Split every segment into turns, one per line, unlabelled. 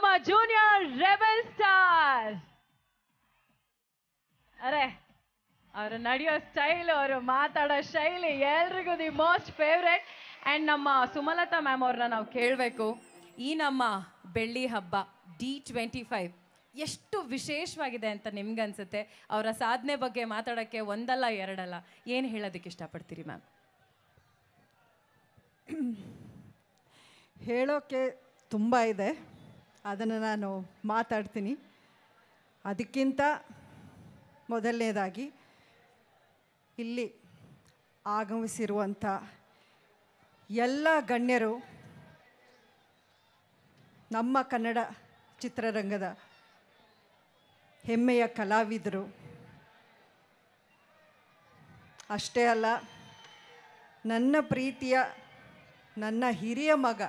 ನಮ್ಮ junior rebel star. ಅರೆ ಅವರು ನಡೆಯೋ ಸ್ಟೈಲ್, ಅವರು ಮಾತಾಡೋ ಶೈಲಿ ಎಲ್ರಿಗೂ ದಿ ಮೋಸ್ಟ್ ಫೇವ್ರೆಟ್. ಆ್ಯಂಡ್ ನಮ್ಮ ಸುಮಲತಾ ಮ್ಯಾಮ್ ಅವ್ರನ್ನ ನಾವು ಕೇಳಬೇಕು, ಈ ನಮ್ಮ ಬೆಳ್ಳಿ ಹಬ್ಬ D25 ಎಷ್ಟು ವಿಶೇಷವಾಗಿದೆ ಅಂತ ನಿಮ್ಗನ್ಸುತ್ತೆ? ಅವರ ಸಾಧನೆ ಬಗ್ಗೆ ಮಾತಾಡೋಕ್ಕೆ ಒಂದಲ್ಲ ಎರಡಲ್ಲ, ಏನು ಹೇಳೋದಕ್ಕೆ ಇಷ್ಟಪಡ್ತೀರಿ ಮ್ಯಾಮ್?
ಹೇಳೋಕ್ಕೆ ತುಂಬ ಇದೆ, ಅದನ್ನು ನಾನು ಮಾತಾಡ್ತೀನಿ. ಅದಕ್ಕಿಂತ ಮೊದಲನೇದಾಗಿ ಇಲ್ಲಿ ಆಗಮಿಸಿರುವಂಥ ಎಲ್ಲ ಗಣ್ಯರು, ನಮ್ಮ ಕನ್ನಡ ಚಿತ್ರರಂಗದ ಹೆಮ್ಮೆಯ ಕಲಾವಿದರು, ಅಷ್ಟೇ ಅಲ್ಲ ನನ್ನ ಪ್ರೀತಿಯ ನನ್ನ ಹಿರಿಯ ಮಗ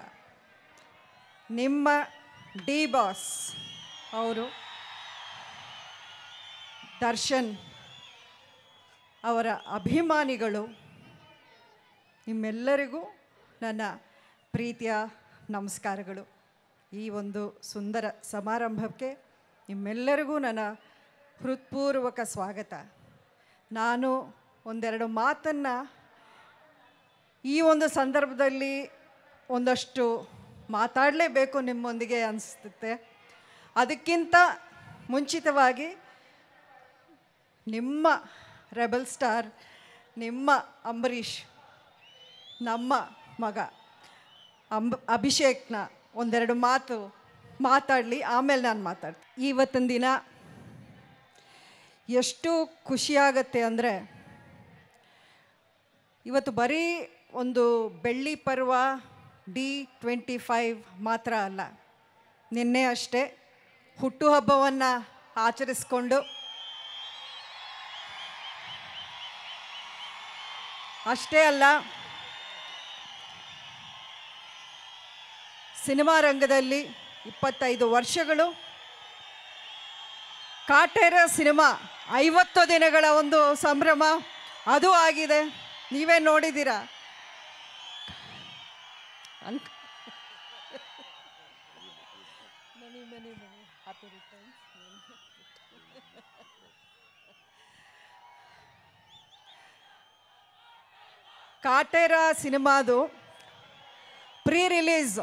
ನಿಮ್ಮ ಡಿ ಬಾಸ್ ಅವರು, ದರ್ಶನ್ ಅವರ ಅಭಿಮಾನಿಗಳು, ನಿಮ್ಮೆಲ್ಲರಿಗೂ ನನ್ನ ಪ್ರೀತಿಯ ನಮಸ್ಕಾರಗಳು. ಈ ಒಂದು ಸುಂದರ ಸಮಾರಂಭಕ್ಕೆ ನಿಮ್ಮೆಲ್ಲರಿಗೂ ನನ್ನ ಹೃತ್ಪೂರ್ವಕ ಸ್ವಾಗತ. ನಾನು ಒಂದೆರಡು ಮಾತನ್ನು ಈ ಒಂದು ಸಂದರ್ಭದಲ್ಲಿ ಒಂದಷ್ಟು ಮಾತಾಡಲೇಬೇಕು ನಿಮ್ಮೊಂದಿಗೆ ಅನಿಸುತ್ತೆ. ಅದಕ್ಕಿಂತ ಮುಂಚಿತವಾಗಿ ನಿಮ್ಮ ರೆಬೆಲ್ ಸ್ಟಾರ್, ನಿಮ್ಮ ಅಂಬರೀಷ್, ನಮ್ಮ ಮಗ ಅಭಿಷೇಕ್ನ ಒಂದೆರಡು ಮಾತು ಮಾತಾಡಲಿ, ಆಮೇಲೆ ನಾನು ಮಾತಾಡ್ತೀನಿ. ಇವತ್ತಿನ ದಿನ ಎಷ್ಟು ಖುಷಿಯಾಗತ್ತೆ ಅಂದರೆ, ಇವತ್ತು ಬರೀ ಒಂದು ಬೆಳ್ಳಿ ಪರ್ವ D25 ಮಾತ್ರ ಅಲ್ಲ, ನಿನ್ನೆ ಅಷ್ಟೇ ಹುಟ್ಟುಹಬ್ಬವನ್ನು ಆಚರಿಸ್ಕೊಂಡು, ಅಷ್ಟೇ ಅಲ್ಲ ಸಿನಿಮಾ ರಂಗದಲ್ಲಿ 25 ವರ್ಷಗಳು, ಕಾಟೇರ ಸಿನಿಮಾ 50 ದಿನಗಳ ಒಂದು ಸಂಭ್ರಮ ಅದು ಆಗಿದೆ. ನೀವೇ ನೋಡಿದ್ದೀರಾ. ಕಾಟೇರ ಸಿನಿಮಾದು ಪ್ರೀ ರಿಲೀಸ್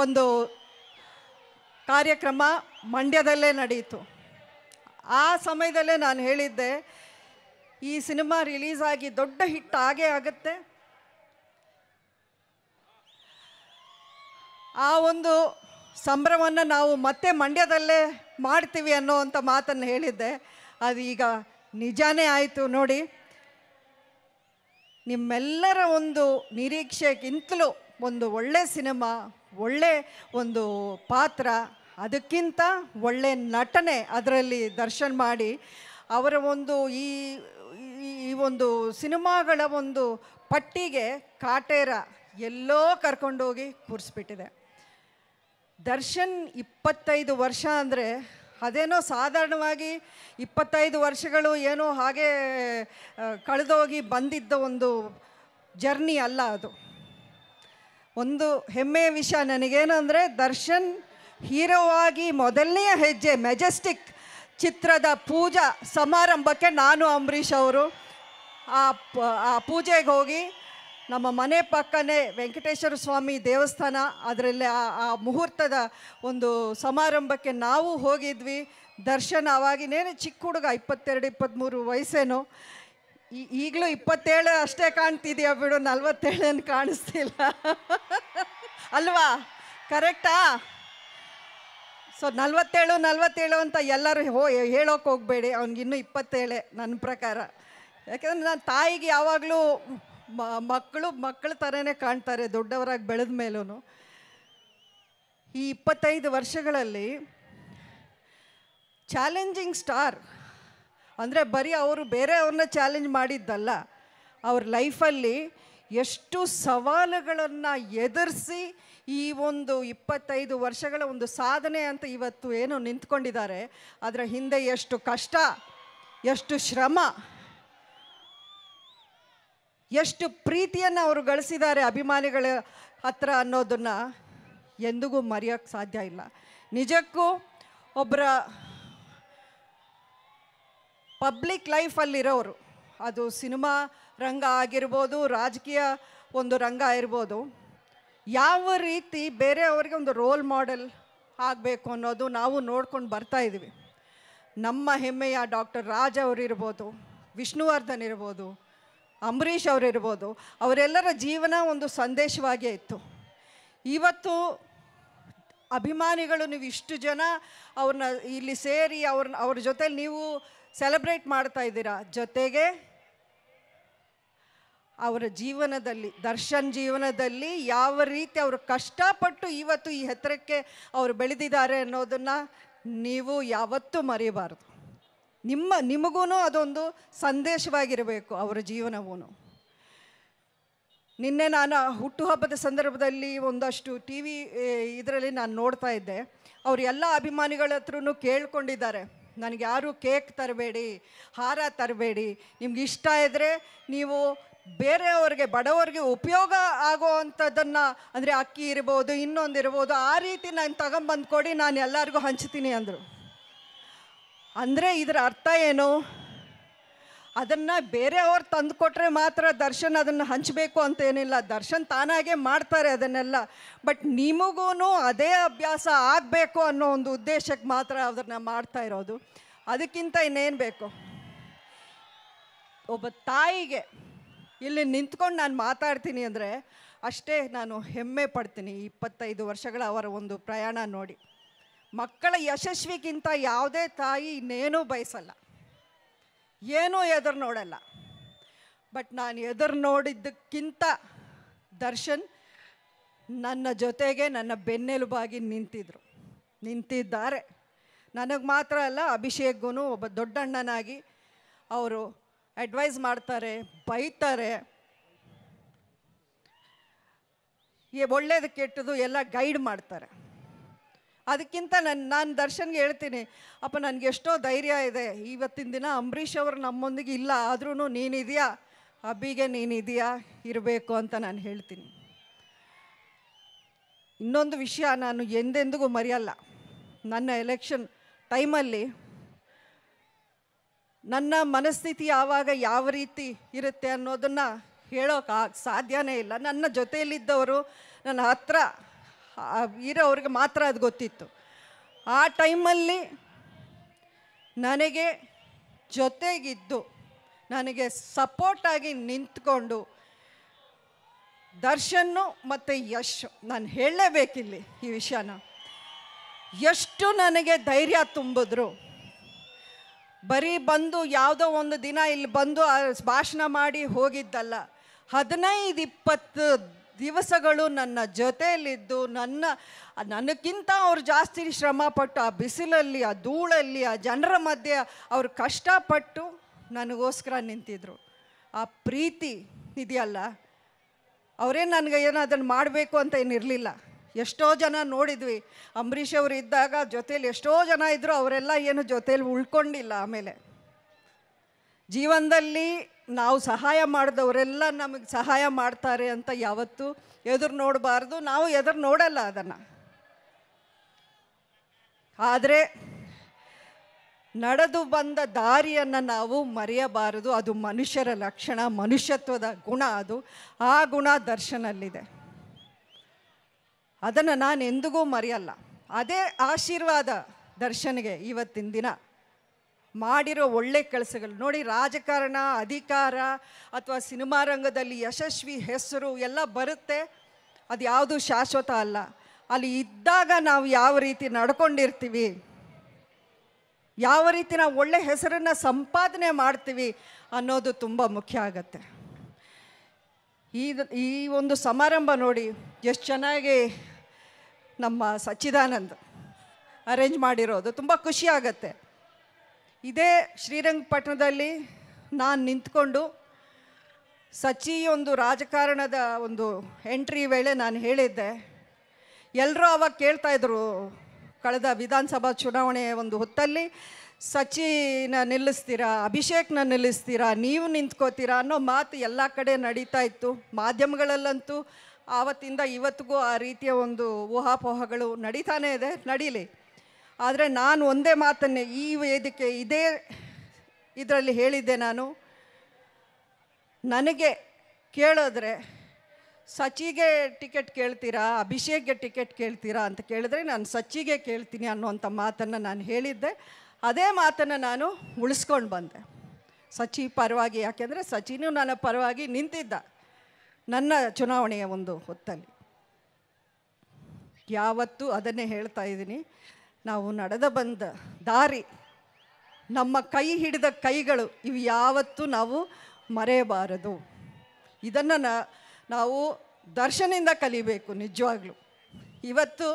ಒಂದು ಕಾರ್ಯಕ್ರಮ ಮಂಡ್ಯದಲ್ಲೇ ನಡೆಯಿತು. ಆ ಸಮಯದಲ್ಲೇ ನಾನು ಹೇಳಿದ್ದೆ, ಈ ಸಿನಿಮಾ ರಿಲೀಸ್ ಆಗಿ ದೊಡ್ಡ ಹಿಟ್ ಆಗೇ ಆಗುತ್ತೆ. ಆ ಒಂದು ಸಂಭ್ರಮವನ್ನು ನಾವು ಮತ್ತೆ ಮಂಡ್ಯದಲ್ಲೇ ಮಾಡ್ತೀವಿ ಅನ್ನೋವಂಥ ಮಾತನ್ನು ಹೇಳಿದ್ದೆ. ಅದು ಈಗ ನಿಜಾನೇ ಆಯಿತು ನೋಡಿ. ನಿಮ್ಮೆಲ್ಲರ ಒಂದು ನಿರೀಕ್ಷೆಗಿಂತಲೂ ಒಂದು ಒಳ್ಳೆ ಸಿನಿಮಾ, ಒಳ್ಳೆ ಒಂದು ಪಾತ್ರ, ಅದಕ್ಕಿಂತ ಒಳ್ಳೆ ನಟನೆ ಅದರಲ್ಲಿ ದರ್ಶನ್ ಮಾಡಿ, ಅವರ ಒಂದು ಈ ಒಂದು ಸಿನಿಮಾಗಳ ಒಂದು ಪಟ್ಟಿಗೆ ಕಾಟೇರ ಎಲ್ಲೋ ಕರ್ಕೊಂಡೋಗಿ ಕೂರಿಸ್ಬಿಟ್ಟಿದೆ. ದರ್ಶನ್ 25 ವರ್ಷ ಅಂದರೆ ಅದೇನೋ ಸಾಧಾರಣವಾಗಿ 25 ವರ್ಷಗಳು ಏನೋ ಹಾಗೆ ಕಳೆದೋಗಿ ಬಂದಿದ್ದ ಒಂದು ಜರ್ನಿ ಅಲ್ಲ ಅದು. ಒಂದು ಹೆಮ್ಮೆಯ ವಿಷಯ ನನಗೇನೆಂದರೆ, ದರ್ಶನ್ ಹೀರೋ ಆಗಿ ಮೊದಲನೆಯ ಹೆಜ್ಜೆ ಮೆಜೆಸ್ಟಿಕ್ ಚಿತ್ರದ ಪೂಜಾ ಸಮಾರಂಭಕ್ಕೆ ನಾನು ಅಂಬರೀಷ್ ಅವರು ಆ ಪೂಜೆಗೆ ಹೋಗಿ, ನಮ್ಮ ಮನೆ ಪಕ್ಕನೇ ವೆಂಕಟೇಶ್ವರ ಸ್ವಾಮಿ ದೇವಸ್ಥಾನ, ಅದರಲ್ಲಿ ಆ ಮುಹೂರ್ತದ ಒಂದು ಸಮಾರಂಭಕ್ಕೆ ನಾವು ಹೋಗಿದ್ವಿ. ದರ್ಶನ್ ಆವಾಗಿನೇನು ಚಿಕ್ಕ ಹುಡುಗ, 22-23 ವಯಸ್ಸೇನು, ಈಗಲೂ 27 ಅಷ್ಟೇ ಕಾಣ್ತಿದೆಯಾ ಬಿಡು, 47 ಕಾಣಿಸ್ತಿಲ್ಲ ಅಲ್ವಾ? ಕರೆಕ್ಟಾ? ಸೊ 47 ಅಂತ ಎಲ್ಲರೂ ಹೇಳೋಕೆ ಹೋಗಬೇಡಿ, ಅವ್ನಿಗಿನ್ನೂ 27 ನನ್ನ ಪ್ರಕಾರ. ಯಾಕೆಂದರೆ ನನ್ನ ತಾಯಿಗೆ ಯಾವಾಗಲೂ ಮಕ್ಕಳ ಥರನೇ ಕಾಣ್ತಾರೆ ದೊಡ್ಡವರಾಗಿ ಬೆಳೆದ ಮೇಲೂ. ಈ 25 ವರ್ಷಗಳಲ್ಲಿ ಚಾಲೆಂಜಿಂಗ್ ಸ್ಟಾರ್ ಅಂದರೆ ಬರೀ ಅವರು ಬೇರೆಯವ್ರನ್ನ ಚಾಲೆಂಜ್ ಮಾಡಿದ್ದಲ್ಲ, ಅವ್ರ ಲೈಫಲ್ಲಿ ಎಷ್ಟು ಸವಾಲುಗಳನ್ನು ಎದುರಿಸಿ ಈ ಒಂದು 25 ವರ್ಷಗಳ ಒಂದು ಸಾಧನೆ ಅಂತ ಇವತ್ತು ಏನು ನಿಂತ್ಕೊಂಡಿದ್ದಾರೆ, ಅದರ ಹಿಂದೆ ಎಷ್ಟು ಕಷ್ಟ, ಎಷ್ಟು ಶ್ರಮ, ಎಷ್ಟು ಪ್ರೀತಿಯನ್ನು ಅವರು ಗಳಿಸಿದ್ದಾರೆ ಅಭಿಮಾನಿಗಳ ಹತ್ರ ಅನ್ನೋದನ್ನು ಎಂದಿಗೂ ಮರೆಯೋಕ್ಕೆ ಸಾಧ್ಯ ಇಲ್ಲ. ನಿಜಕ್ಕೂ ಒಬ್ಬರ ಪಬ್ಲಿಕ್ ಲೈಫಲ್ಲಿರೋರು, ಅದು ಸಿನಿಮಾ ರಂಗ ಆಗಿರ್ಬೋದು, ರಾಜಕೀಯ ಒಂದು ರಂಗ ಇರ್ಬೋದು, ಯಾವ ರೀತಿ ಬೇರೆಯವ್ರಿಗೆ ಒಂದು ರೋಲ್ ಮಾಡೆಲ್ ಆಗಬೇಕು ಅನ್ನೋದು ನಾವು ನೋಡ್ಕೊಂಡು ಬರ್ತಾ ಇದ್ದೀವಿ. ನಮ್ಮ ಹೆಮ್ಮೆಯ ಡಾಕ್ಟರ್ ರಾಜ್ ಅವರಿರ್ಬೋದು, ವಿಷ್ಣುವರ್ಧನ್ ಇರ್ಬೋದು, ಅಂಬರೀಷ್ ಅವರಿರ್ಬೋದು, ಅವರೆಲ್ಲರ ಜೀವನ ಒಂದು ಸಂದೇಶವಾಗೇ ಇತ್ತು. ಇವತ್ತು ಅಭಿಮಾನಿಗಳು ನೀವು ಇಷ್ಟು ಜನ ಅವ್ರನ್ನ ಇಲ್ಲಿ ಸೇರಿ ಅವ್ರ ಜೊತೆಲಿ ನೀವು ಸೆಲೆಬ್ರೇಟ್ ಮಾಡ್ತಾ ಇದ್ದೀರಾ. ಜೊತೆಗೆ ಅವರ ಜೀವನದಲ್ಲಿ, ದರ್ಶನ್ ಜೀವನದಲ್ಲಿ ಯಾವ ರೀತಿ ಅವರು ಕಷ್ಟಪಟ್ಟು ಇವತ್ತು ಈ ಎತ್ತರಕ್ಕೆ ಅವರು ಬೆಳೆದಿದ್ದಾರೆ ಅನ್ನೋದನ್ನು ನೀವು ಯಾವತ್ತೂ ಮರೆಯಬಾರ್ದು. ನಿಮಗೂ ಅದೊಂದು ಸಂದೇಶವಾಗಿರಬೇಕು ಅವರ ಜೀವನವೂ. ನಿನ್ನೆ ನಾನು ಹುಟ್ಟುಹಬ್ಬದ ಸಂದರ್ಭದಲ್ಲಿ ಒಂದಷ್ಟು ಟಿ ವಿ ಇದರಲ್ಲಿ ನಾನು ನೋಡ್ತಾ ಇದ್ದೆ. ಅವರು ಎಲ್ಲ ಅಭಿಮಾನಿಗಳ ಹತ್ರನೂ ಕೇಳ್ಕೊಂಡಿದ್ದಾರೆ, ನನಗೆ ಯಾರು ಕೇಕ್ ತರಬೇಡಿ, ಹಾರ ತರಬೇಡಿ, ನಿಮ್ಗೆ ಇಷ್ಟ ಇದ್ದರೆ ನೀವು ಬೇರೆಯವ್ರಿಗೆ, ಬಡವರಿಗೆ ಉಪಯೋಗ ಆಗೋ ಅಂಥದ್ದನ್ನು, ಅಂದರೆ ಅಕ್ಕಿ ಇರ್ಬೋದು, ಇನ್ನೊಂದಿರ್ಬೋದು, ಆ ರೀತಿ ನಾನು ತಗೊಂಬಂದು ಕೊಡಿ, ನಾನು ಎಲ್ಲರಿಗೂ ಹಂಚ್ತೀನಿ ಅಂದರು. ಅಂದರೆ ಇದರ ಅರ್ಥ ಏನು? ಅದನ್ನು ಬೇರೆಯವ್ರು ತಂದು ಕೊಟ್ಟರೆ ಮಾತ್ರ ದರ್ಶನ್ ಅದನ್ನು ಹಂಚಬೇಕು ಅಂತೇನಿಲ್ಲ. ದರ್ಶನ್ ತಾನಾಗೆ ಮಾಡ್ತಾರೆ ಅದನ್ನೆಲ್ಲ. ಬಟ್ ನಿಮಗೂ ಅದೇ ಅಭ್ಯಾಸ ಆಗಬೇಕು ಅನ್ನೋ ಒಂದು ಉದ್ದೇಶಕ್ಕೆ ಮಾತ್ರ ಅದನ್ನು ಮಾಡ್ತಾ ಇರೋದು. ಅದಕ್ಕಿಂತ ಇನ್ನೇನು ಬೇಕು? ಒಬ್ಬ ತಾಯಿಗೆ ಇಲ್ಲಿ ನಿಂತ್ಕೊಂಡು ನಾನು ಮಾತಾಡ್ತೀನಿ ಅಂದರೆ ಅಷ್ಟೇ ನಾನು ಹೆಮ್ಮೆ ಪಡ್ತೀನಿ. 25 ವರ್ಷಗಳ ಅವರ ಒಂದು ಪ್ರಯಾಣ ನೋಡಿ. ಮಕ್ಕಳ ಯಶಸ್ವಿಗಿಂತ ಯಾವುದೇ ತಾಯಿ ಇನ್ನೇನೂ ಬಯಸಲ್ಲ, ಏನೂ ಎದುರು ನೋಡಲ್ಲ. ಬಟ್ ನಾನು ಎದುರು ನೋಡಿದ್ದಕ್ಕಿಂತ ದರ್ಶನ್ ನನ್ನ ಜೊತೆಗೆ ನನ್ನ ಬೆನ್ನೆಲುಬಾಗಿ ನಿಂತಿದ್ದಾರೆ. ನನಗೆ ಮಾತ್ರ ಅಲ್ಲ, ಅಭಿಷೇಕ್ಗೂ ಒಬ್ಬ ದೊಡ್ಡಣ್ಣನಾಗಿ ಅವರು ಅಡ್ವೈಸ್ ಮಾಡ್ತಾರೆ, ಬೈತಾರೆ, ಒಳ್ಳೇದು ಕೆಟ್ಟದು ಎಲ್ಲ ಗೈಡ್ ಮಾಡ್ತಾರೆ. ಅದಕ್ಕಿಂತ ನಾನು ದರ್ಶನ್ಗೆ ಹೇಳ್ತೀನಿ, ಅಪ್ಪ ನನಗೆ ಎಷ್ಟೋ ಧೈರ್ಯ ಇದೆ. ಇವತ್ತಿನ ದಿನ ಅಂಬರೀಷ್ ಅವರು ನಮ್ಮೊಂದಿಗೆ ಇಲ್ಲ, ಆದ್ರೂ ನೀನಿದೆಯಾ, ಅಬ್ಬಿಗೆ ನೀನಿದೆಯಾ, ಇರಬೇಕು ಅಂತ ನಾನು ಹೇಳ್ತೀನಿ. ಇನ್ನೊಂದು ವಿಷಯ ನಾನು ಎಂದೆಂದಿಗೂ ಮರೆಯಲ್ಲ. ನನ್ನ ಎಲೆಕ್ಷನ್ ಟೈಮಲ್ಲಿ ನನ್ನ ಮನಸ್ಥಿತಿ ಆವಾಗ ಯಾವ ರೀತಿ ಇರುತ್ತೆ ಅನ್ನೋದನ್ನು ಹೇಳೋಕೆ ಸಾಧ್ಯನೇ ಇಲ್ಲ. ನನ್ನ ಜೊತೆಯಲ್ಲಿದ್ದವರು, ನನ್ನ ಹತ್ರ ಇರೋವ್ರಿಗೆ ಮಾತ್ರ ಅದು ಗೊತ್ತಿತ್ತು. ಆ ಟೈಮಲ್ಲಿ ನನಗೆ ಜೊತೆಗಿದ್ದು, ನನಗೆ ಸಪೋರ್ಟಾಗಿ ನಿಂತ್ಕೊಂಡು ದರ್ಶನ್ನು ಮತ್ತು ಯಶ್, ನಾನು ಹೇಳಲೇಬೇಕಿಲ್ಲಿ ಈ ವಿಷಯನ, ಎಷ್ಟು ನನಗೆ ಧೈರ್ಯ ತುಂಬಿದ್ರು. ಬರೀ ಬಂದು ಯಾವುದೋ ಒಂದು ದಿನ ಇಲ್ಲಿ ಬಂದು ಭಾಷಣ ಮಾಡಿ ಹೋಗಿದ್ದಲ್ಲ, 15-20 ದಿವಸಗಳು ನನ್ನ ಜೊತೆಯಲ್ಲಿದ್ದು ನನಗಿಂತ ಅವ್ರು ಜಾಸ್ತಿ ಶ್ರಮಪಟ್ಟು ಆ ಬಿಸಿಲಲ್ಲಿ, ಆ ಧೂಳಲ್ಲಿ, ಆ ಜನರ ಮಧ್ಯೆ ಅವರು ಕಷ್ಟಪಟ್ಟು ನನಗೋಸ್ಕರ ನಿಂತಿದ್ರು. ಆ ಪ್ರೀತಿ ಇದೆಯಲ್ಲ, ಅವರೇನು ನನಗೆ ಏನೋ ಅದನ್ನು ಮಾಡಬೇಕು ಅಂತ ಏನಿರಲಿಲ್ಲ. ಎಷ್ಟೋ ಜನ ನೋಡಿದ್ವಿ, ಅಂಬರೀಷ್ ಅವರು ಇದ್ದಾಗ ಜೊತೇಲಿ ಎಷ್ಟೋ ಜನ ಇದ್ದರು, ಅವರೆಲ್ಲ ಏನು ಜೊತೇಲಿ ಉಳ್ಕೊಂಡಿಲ್ಲ. ಆಮೇಲೆ ಜೀವನದಲ್ಲಿ ನಾವು ಸಹಾಯ ಮಾಡಿದವರೆಲ್ಲ ನಮಗೆ ಸಹಾಯ ಮಾಡ್ತಾರೆ ಅಂತ ಯಾವತ್ತೂ ಎದುರು ನೋಡಬಾರ್ದು, ನಾವು ಎದುರು ನೋಡಲ್ಲ ಅದನ್ನು. ಆದರೆ ನಡೆದು ಬಂದ ದಾರಿಯನ್ನು ನಾವು ಮರೆಯಬಾರದು. ಅದು ಮನುಷ್ಯರ ಲಕ್ಷಣ, ಮನುಷ್ಯತ್ವದ ಗುಣ. ಅದು ಆ ಗುಣ ದರ್ಶನಲ್ಲಿದೆ, ಅದನ್ನು ನಾನು ಎಂದಿಗೂ ಮರೆಯಲ್ಲ. ಅದೇ ಆಶೀರ್ವಾದ ದರ್ಶನ್ಗೆ ಇವತ್ತಿನ ದಿನ ಮಾಡಿರೋ ಒಳ್ಳೆ ಕೆಲಸಗಳು ನೋಡಿ. ರಾಜಕಾರಣ, ಅಧಿಕಾರ ಅಥವಾ ಸಿನಿಮಾ ರಂಗದಲ್ಲಿ ಯಶಸ್ವಿ ಹೆಸರು ಎಲ್ಲ ಬರುತ್ತೆ, ಅದು ಯಾವುದು ಶಾಶ್ವತ ಅಲ್ಲ. ಅಲ್ಲಿ ಇದ್ದಾಗ ನಾವು ಯಾವ ರೀತಿ ನಡ್ಕೊಂಡಿರ್ತೀವಿ, ಯಾವ ರೀತಿ ನಾವು ಒಳ್ಳೆ ಹೆಸರನ್ನು ಸಂಪಾದನೆ ಮಾಡ್ತೀವಿ ಅನ್ನೋದು ತುಂಬ ಮುಖ್ಯ ಆಗತ್ತೆ. ಈ ಒಂದು ಸಮಾರಂಭ ನೋಡಿ ಎಷ್ಟು ಚೆನ್ನಾಗಿ ನಮ್ಮ ಸಚ್ಚಿದಾನಂದ್ ಅರೇಂಜ್ ಮಾಡಿರೋದು, ತುಂಬ ಖುಷಿ ಆಗತ್ತೆ. ಇದೇ ಶ್ರೀರಂಗಪಟ್ಟಣದಲ್ಲಿ ನಾನು ನಿಂತ್ಕೊಂಡು ಸಚ್ಚಿ ಒಂದು ರಾಜಕಾರಣದ ಒಂದು ಎಂಟ್ರಿ ವೇಳೆ ನಾನು ಹೇಳಿದ್ದೆ. ಎಲ್ಲರೂ ಅವಾಗ ಕೇಳ್ತಾಯಿದ್ರು, ಕಳೆದ ವಿಧಾನಸಭಾ ಚುನಾವಣೆ ಒಂದು ಹೊತ್ತಲ್ಲಿ ಸಚಿನ ನಿಲ್ಲಿಸ್ತೀರಾ, ಅಭಿಷೇಕ್ನ ನಿಲ್ಲಿಸ್ತೀರಾ, ನೀವು ನಿಂತ್ಕೋತೀರಾ ಅನ್ನೋ ಮಾತು ಎಲ್ಲ ಕಡೆ ನಡೀತಾ ಇತ್ತು. ಮಾಧ್ಯಮಗಳಲ್ಲಂತೂ ಆವತ್ತಿಂದ ಇವತ್ತಿಗೂ ಆ ರೀತಿಯ ಒಂದು ಊಹಾಪೋಹಗಳು ನಡೀತಾನೇ ಇದೆ, ನಡೀಲಿ. ಆದರೆ ನಾನು ಒಂದೇ ಮಾತನ್ನೇ ಈ ವೇದಿಕೆ ಇದೇ ಇದರಲ್ಲಿ ಹೇಳಿದ್ದೆ. ನಾನು ನನಗೆ ಕೇಳಿದ್ರೆ ಸಚಿಗೆ ಟಿಕೆಟ್ ಕೇಳ್ತೀರಾ, ಅಭಿಷೇಕ್ಗೆ ಟಿಕೆಟ್ ಕೇಳ್ತೀರಾ ಅಂತ ಕೇಳಿದ್ರೆ ನಾನು ಸಚಿಗೆ ಕೇಳ್ತೀನಿ ಅನ್ನುವಂಥ ಮಾತನ್ನು ನಾನು ಹೇಳಿದ್ದೆ. ಅದೇ ಮಾತನ್ನು ನಾನು ಉಳಿಸ್ಕೊಂಡು ಬಂದೆ ಸಚಿ ಪರವಾಗಿ. ಯಾಕೆಂದರೆ ಸಚಿನೂ ನನ್ನ ಪರವಾಗಿ ನಿಂತಿದ್ದ ನನ್ನ ಚುನಾವಣೆಯ ಒಂದು ಹೊತ್ತಲ್ಲಿ. ಯಾವತ್ತೂ ಅದನ್ನೇ ಹೇಳ್ತಾ ಇದ್ದೀನಿ, ನಾವು ನಡೆದು ಬಂದ ದಾರಿ, ನಮ್ಮ ಕೈ ಹಿಡಿದ ಕೈಗಳು, ಇವು ಯಾವತ್ತೂ ನಾವು ಮರೆಯಬಾರದು. ಇದನ್ನು ನಾವು ದರ್ಶನಿಂದ ಕಲಿಬೇಕು ನಿಜವಾಗ್ಲೂ. ಇವತ್ತು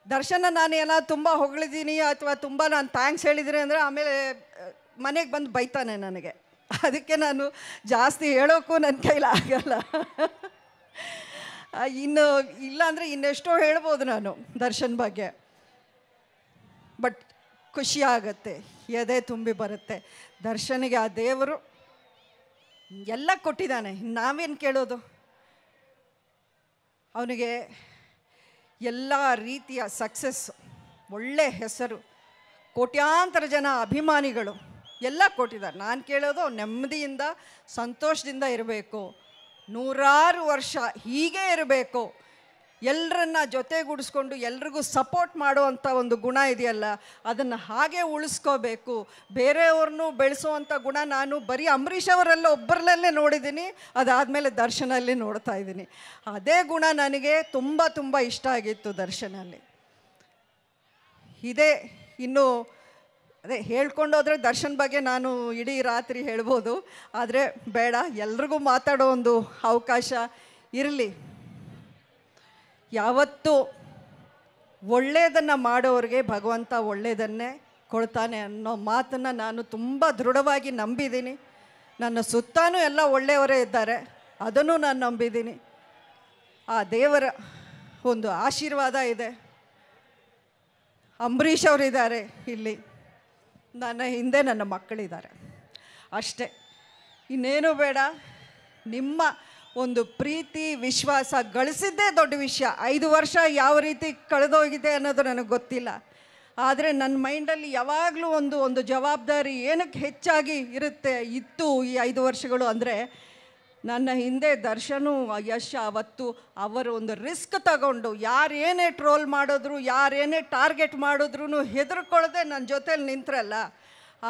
ದರ್ಶನ ನಾನು ಏನೋ ತುಂಬ ಹೊಗಳಿದ್ದೀನಿ ಅಥವಾ ತುಂಬ ನಾನು ಥ್ಯಾಂಕ್ಸ್ ಹೇಳಿದ್ದೀನಿ ಅಂದರೆ ಆಮೇಲೆ ಮನೆಗೆ ಬಂದು ಬೈತಾನೆ ನನಗೆ. ಅದಕ್ಕೆ ನಾನು ಜಾಸ್ತಿ ಹೇಳೋಕ್ಕೂ ನನ್ನ ಕೈಲಿ ಆಗಲ್ಲ. ಇನ್ನು ಇಲ್ಲಾಂದರೆ ಇನ್ನೆಷ್ಟೋ ಹೇಳ್ಬೋದು ನಾನು ದರ್ಶನ್ ಬಗ್ಗೆ. ಬಟ್ ಖುಷಿ ಆಗುತ್ತೆ, ಎದೆ ತುಂಬಿ ಬರುತ್ತೆ. ದರ್ಶನಿಗೆ ಆ ದೇವರು ಎಲ್ಲ ಕೊಟ್ಟಿದ್ದಾನೆ, ನಾವೇನು ಕೇಳೋದು? ಅವನಿಗೆ ಎಲ್ಲ ರೀತಿಯ ಸಕ್ಸಸ್ಸು, ಒಳ್ಳೆ ಹೆಸರು, ಕೋಟ್ಯಾಂತರ ಜನ ಅಭಿಮಾನಿಗಳು ಎಲ್ಲ ಕೊಟ್ಟಿದ್ದಾರೆ. ನಾನು ಕೇಳೋದು ನೆಮ್ಮದಿಯಿಂದ ಸಂತೋಷದಿಂದ ಇರಬೇಕು, 100 ವರ್ಷ ಹೀಗೆ ಇರಬೇಕು, ಎಲ್ಲರನ್ನ ಜೊತೆಗೂಡಿಸ್ಕೊಂಡು ಎಲ್ರಿಗೂ ಸಪೋರ್ಟ್ ಮಾಡುವಂಥ ಒಂದು ಗುಣ ಇದೆಯಲ್ಲ, ಅದನ್ನು ಹಾಗೆ ಉಳಿಸ್ಕೋಬೇಕು. ಬೇರೆಯವ್ರನ್ನೂ ಬೆಳೆಸೋವಂಥ ಗುಣ ನಾನು ಬರೀ ಅಂಬರೀಷ್ ಅವರೆಲ್ಲ ಒಬ್ಬರಲ್ಲೇ ನೋಡಿದ್ದೀನಿ, ಅದಾದಮೇಲೆ ದರ್ಶನಲ್ಲಿ ನೋಡ್ತಾ ಇದ್ದೀನಿ. ಅದೇ ಗುಣ ನನಗೆ ತುಂಬ ತುಂಬ ಇಷ್ಟ ಆಗಿತ್ತು ದರ್ಶನಲ್ಲಿ. ಇದೇ ಇನ್ನು ಅದೇ ಹೇಳ್ಕೊಂಡೋದ್ರೆ ದರ್ಶನ್ ಬಗ್ಗೆ ನಾನು ಇಡೀ ರಾತ್ರಿ ಹೇಳ್ಬೋದು, ಆದರೆ ಬೇಡ, ಎಲ್ರಿಗೂ ಮಾತಾಡೋ ಒಂದು ಅವಕಾಶ ಇರಲಿ. ಯಾವತ್ತೂ ಒಳ್ಳೆಯದನ್ನು ಮಾಡೋರಿಗೆ ಭಗವಂತ ಒಳ್ಳೆಯದನ್ನೇ ಕೊಡ್ತಾನೆ ಅನ್ನೋ ಮಾತನ್ನು ನಾನು ತುಂಬ ದೃಢವಾಗಿ ನಂಬಿದ್ದೀನಿ. ನನ್ನ ಸುತ್ತಲೂ ಎಲ್ಲ ಒಳ್ಳೆಯವರೇ ಇದ್ದಾರೆ, ಅದನ್ನು ನಾನು ನಂಬಿದ್ದೀನಿ. ಆ ದೇವರ ಒಂದು ಆಶೀರ್ವಾದ ಇದೆ. ಅಂಬರೀಷ್ ಅವರಿದ್ದಾರೆ ಇಲ್ಲಿ, ನನ್ನ ಹಿಂದೆ ನನ್ನ ಮಕ್ಕಳಿದ್ದಾರೆ, ಅಷ್ಟೇ, ಇನ್ನೇನು ಬೇಡ. ನಿಮ್ಮ ಒಂದು ಪ್ರೀತಿ ವಿಶ್ವಾಸ ಗಳಿಸಿದ್ದೇ ದೊಡ್ಡ ವಿಷಯ. 5 ವರ್ಷ ಯಾವ ರೀತಿ ಕಳೆದೋಗಿದೆ ಅನ್ನೋದು ನನಗೆ ಗೊತ್ತಿಲ್ಲ, ಆದರೆ ನನ್ನ ಮೈಂಡಲ್ಲಿ ಯಾವಾಗಲೂ ಒಂದು ಜವಾಬ್ದಾರಿ ಏನಕ್ಕೆ ಹೆಚ್ಚಾಗಿ ಇತ್ತು ಈ 5 ವರ್ಷಗಳು ಅಂದರೆ, ನನ್ನ ಹಿಂದೆ ದರ್ಶನು ಯಶ್ ಅವತ್ತು ಅವರು ಒಂದು ರಿಸ್ಕ್ ತಗೊಂಡು ಯಾರೇನೇ ಟ್ರೋಲ್ ಮಾಡಿದ್ರು, ಯಾರೇನೇ ಟಾರ್ಗೆಟ್ ಮಾಡಿದ್ರು ಹೆದರ್ಕೊಳ್ಳದೆ ನನ್ನ ಜೊತೇಲಿ ನಿಂತ್ರಲ್ಲ,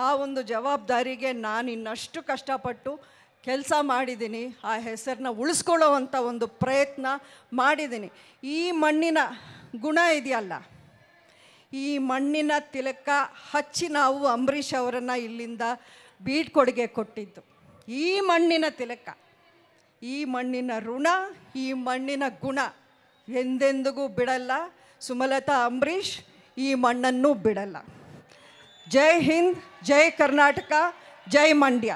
ಆ ಒಂದು ಜವಾಬ್ದಾರಿಗೆ ನಾನು ಇನ್ನಷ್ಟು ಕಷ್ಟಪಟ್ಟು ಕೆಲಸ ಮಾಡಿದ್ದೀನಿ. ಆ ಹೆಸರನ್ನ ಉಳಿಸ್ಕೊಳ್ಳೋವಂಥ ಒಂದು ಪ್ರಯತ್ನ ಮಾಡಿದ್ದೀನಿ. ಈ ಮಣ್ಣಿನ ಗುಣ ಇದೆಯಲ್ಲ, ಈ ಮಣ್ಣಿನ ತಿಲಕ ಹಚ್ಚಿ ನಾವು ಅಂಬರೀಷ್ ಅವರನ್ನು ಇಲ್ಲಿಂದ ಬೀಳ್ಕೊಡುಗೆ ಕೊಟ್ಟಿದ್ದು. ಈ ಮಣ್ಣಿನ ತಿಲಕ, ಈ ಮಣ್ಣಿನ ಋಣ, ಈ ಮಣ್ಣಿನ ಗುಣ ಎಂದೆಂದಿಗೂ ಬಿಡಲ್ಲ. ಸುಮಲತಾ ಅಂಬರೀಷ್ ಈ ಮಣ್ಣನ್ನು ಬಿಡಲ್ಲ. ಜೈ ಹಿಂದ್, ಜೈ ಕರ್ನಾಟಕ, ಜೈ ಮಂಡ್ಯ.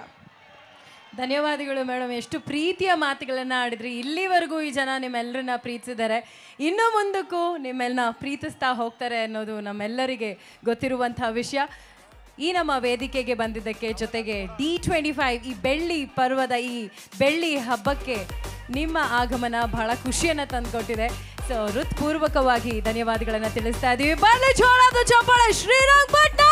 ಧನ್ಯವಾದಗಳು ಮೇಡಮ್, ಎಷ್ಟು ಪ್ರೀತಿಯ ಮಾತುಗಳನ್ನು ಆಡಿದ್ರಿ. ಇಲ್ಲಿವರೆಗೂ ಈ ಜನ ನಿಮ್ಮೆಲ್ಲರನ್ನ ಪ್ರೀತಿಸಿದ್ದಾರೆ, ಇನ್ನು ಮುಂದಕ್ಕೂ ನಿಮ್ಮೆಲ್ಲನ ಪ್ರೀತಿಸ್ತಾ ಹೋಗ್ತಾರೆ ಅನ್ನೋದು ನಮ್ಮೆಲ್ಲರಿಗೆ ಗೊತ್ತಿರುವಂಥ ವಿಷಯ. ಈ ನಮ್ಮ ವೇದಿಕೆಗೆ ಬಂದಿದ್ದಕ್ಕೆ, ಜೊತೆಗೆ D25 ಈ ಬೆಳ್ಳಿ ಪರ್ವದ ಈ ಬೆಳ್ಳಿ ಹಬ್ಬಕ್ಕೆ ನಿಮ್ಮ ಆಗಮನ ಬಹಳ ಖುಷಿಯನ್ನು ತಂದುಕೊಟ್ಟಿದೆ. ಸೊ ಹೃತ್ಪೂರ್ವಕವಾಗಿ ಧನ್ಯವಾದಗಳನ್ನು ತಿಳಿಸ್ತಾ ಇದ್ದೀವಿ. ಬನ್ನಿ ಜೋರಾದ ಚಪ್ಪಾಳೆ ಶ್ರೀರಂಗಪಟ್ಟಣ.